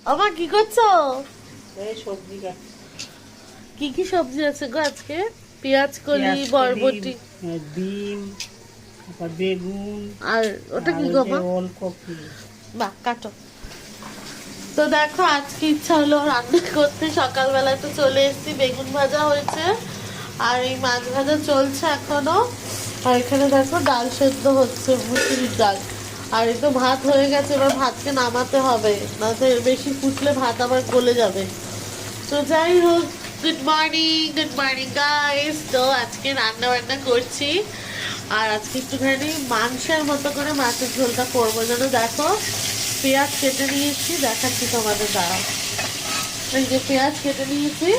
আমার কি করছো? এই সবজি কাটছি। কি কি সবজি আছে গো আজকে? পেঁয়াজ কলি, বরবটি, ডিম, তারপর বেগুন, আর ওটা আর কি ওই গো যে মা? ওলকপি। বাহ, কাটো। তো দেখো আজকে ইচ্ছা হলো রান্না করতে, সকালবেলায় তো চলে এসেছি, বেগুন ভাজা হয়েছে আর এই মাছ ভাজা চলছে এখনো। আর এখানে দেখো ডাল সেদ্ধ হচ্ছে, মুসুরির ডাল। আর এই তো ভাত হয়ে গেছে, এবার ভাতকে নামাতে হবে, নয়তো বেশি ফুটলে ভাত আবার গলে যাবে। তো যাই হোক, গুড মর্নিং গাইস। তো আজকে রান্না বান্না করছি, আর আজকে একটুখানি মাংসের মতো করে মাছের ঝোলটা করবো। যেন দেখো পেঁয়াজ কেটে নিয়েছি, দেখাচ্ছি তোমাদের, দাঁড়াও। এই যে পেঁয়াজ কেটে নিয়েছি,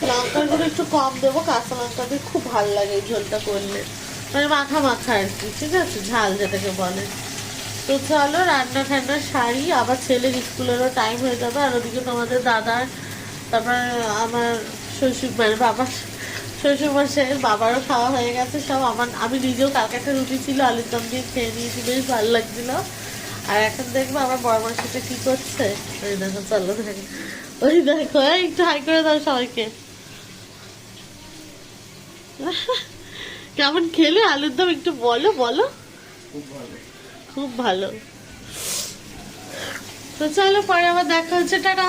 লঙ্কার গুঁড়ো একটু কম দেবো, কাঁচা লঙ্কা দিয়ে খুব ভালো লাগে এই ঝোলটা করলে, মানে মাখা মাখা আর কি, ঠিক আছে, ঝাল যেটাকে বলে। তো চলো রান্না ঠান্না সারি, আবার ছেলের স্কুলেরও টাইম হয়ে যাবে। আর ওদিকে তোমাদের দাদার, তারপর আমার শ্বশুর, মানে বাবার শ্বশুরমশাইয়ের বাবারও খাওয়া হয়ে গেছে সব। আমি নিজেও কালকে একটা রুটি ছিল, আলুর দম দিয়ে খেয়ে নিয়েছি, বেশ ভালো লাগছিল। আর এখন দেখবো আমার বড় মাসিটা কি করছে। ওই দেখো, চলো দেখো, ওই দেখো, একটু হাই করে দাও সবাইকে। কেমন খেলে আলুর দম একটু বলো বলো। খুব ভালো। খুব ভালো। তো চলো পরে আবার দেখা হচ্ছে, টাটা।